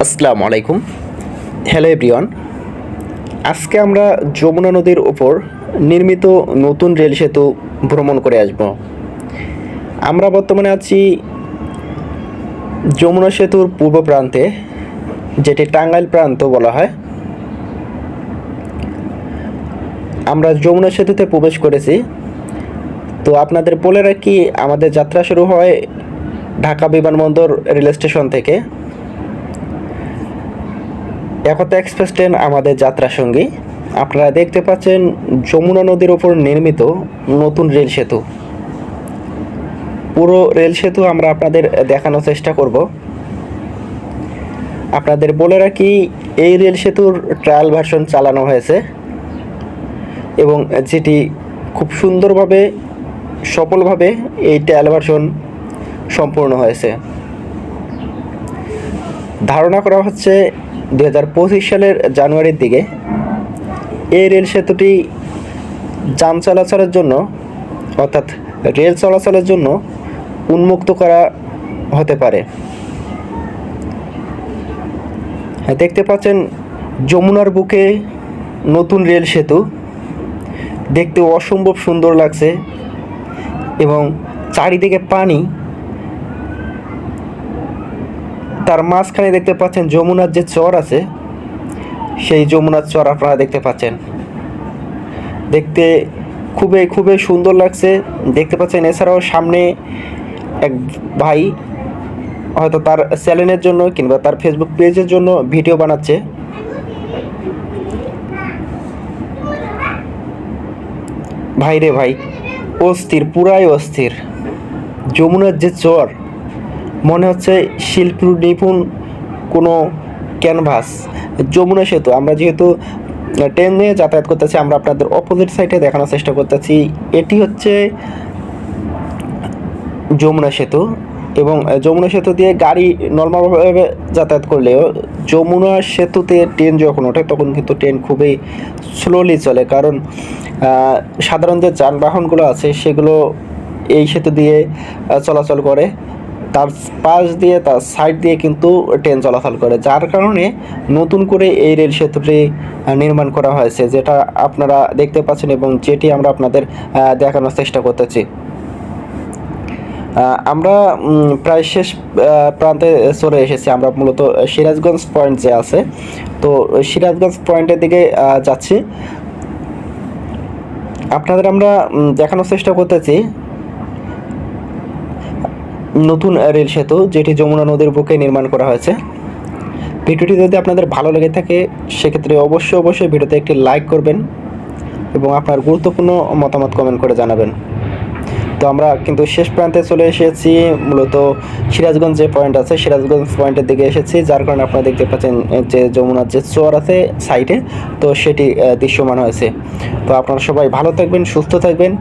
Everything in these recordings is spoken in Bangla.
আসসালামু আলাইকুম। Hello everyone. আজকে আমরা যমুনা নদীর ওপর নির্মিত নতুন রেল সেতু ভ্রমণ করে আসব। আমরা বর্তমানে আছি যমুনা সেতুর পূর্ব প্রান্তে, যেটি টাঙ্গাইল প্রান্ত বলা হয়। আমরা যমুনা সেতুতে প্রবেশ করেছি। তো আপনাদের বলে রাখি, আমাদের যাত্রা শুরু হয় ঢাকা বিমানবন্দর রেল স্টেশন থেকে। একতা এক্সপ্রেস ট্রেন আমাদের যাত্রা সঙ্গী। আপনারা দেখতে পাচ্ছেন যমুনা নদীর ওপর নির্মিত নতুন রেল সেতু। পুরো রেল সেতু আমরা আপনাদের দেখানোর চেষ্টা করব। আপনাদের বলে রাখি, এই রেল সেতুর ট্রায়াল ভার্সন চালানো হয়েছে এবং যেটি খুব সুন্দরভাবে সফলভাবে এই ট্রায়াল ভার্সন সম্পূর্ণ হয়েছে। ধারণা করা হচ্ছে 2025 সালের জানুয়ারির দিকে এই রেল সেতুটি যান চলাচলের জন্য, অর্থাৎ রেল চলাচলের জন্য উন্মুক্ত করা হতে পারে। দেখতে পাচ্ছেন যমুনার বুকে নতুন রেল সেতু, দেখতে অসম্ভব সুন্দর লাগছে এবং চারিদিকে পানি, তার মাঝখানে দেখতে পাচ্ছেন যমুনার যে চর আছে, সেই যমুনার চর আপনারা দেখতে পাচ্ছেন। দেখতে খুবই সুন্দর লাগছে, দেখতে পাচ্ছেন। এছাড়াও সামনে এক ভাই হয়তো তার চ্যানেলের জন্য কিংবা তার ফেসবুক পেজের জন্য ভিডিও বানাচ্ছে। ভাই রে ভাই, অস্থির, পুরাই অস্থির। যমুনার যে চর, মনে হচ্ছে শিল্প নিপুণ কোনো ক্যানভাস। যমুনা সেতু আমরা যেহেতু ট্রেন নিয়ে যাতায়াত করতেছি, আমরা আপনাদের অপোজিট সাইডে দেখানোর চেষ্টা করতেছি। এটি হচ্ছে যমুনা সেতু এবং যমুনা সেতু দিয়ে গাড়ি নর্মালভাবে যাতায়াত করলেও যমুনা সেতুতে ট্রেন যখন ওঠে তখন কিন্তু ট্রেন খুবই স্লোলি চলে, কারণ সাধারণ যে যানবাহনগুলো আছে সেগুলো এই সেতু দিয়ে চলাচল করে। তার পাশ দিয়ে, তার সাইড দিয়ে কিন্তু ট্রেন চলাচল করে, যার কারণে নতুন করে এই রেল সেতুটি নির্মাণ করা হয়েছে, যেটা আপনারা দেখতে পাচ্ছেন এবং যেটি আমরা আপনাদের দেখানোর চেষ্টা করতেছি। আমরা প্রায় শেষ প্রান্তে চলে এসেছি। আমরা মূলত সিরাজগঞ্জ পয়েন্ট যে আছে, তো সিরাজগঞ্জ পয়েন্টের দিকে যাচ্ছি। আপনাদের আমরা দেখানোর চেষ্টা করতেছি নতুন রেল সেতু, যেটি যমুনা নদীর বুকে নির্মাণ করা হয়েছে। ভিডিওটি যদি আপনাদের ভালো লেগে থাকে সেক্ষেত্রে অবশ্যই ভিডিওতে একটি লাইক করবেন এবং আপনার গুরুত্বপূর্ণ মতামত কমেন্ট করে জানাবেন। তো আমরা কিন্তু শেষ প্রান্তে চলে এসেছি, মূলত সিরাজগঞ্জ যে পয়েন্ট আছে সিরাজগঞ্জ পয়েন্টের দিকে এসেছি, যার কারণে আপনারা দেখতে পাচ্ছেন যে যমুনার যে চর আছে সাইডে, তো সেটি দৃশ্যমান হয়েছে। তো আপনারা সবাই ভালো থাকবেন, সুস্থ থাকবেন,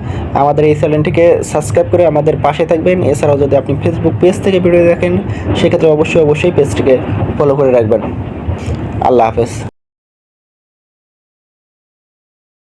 আমাদের এই চ্যানেলটিকে সাবস্ক্রাইব করে আমাদের পাশে থাকবেন। এছাড়াও যদি আপনি ফেসবুক পেজ থেকে ভিডিও দেখেন সেক্ষেত্রে অবশ্যই পেজটিকে ফলো করে রাখবেন। আল্লাহ হাফেজ।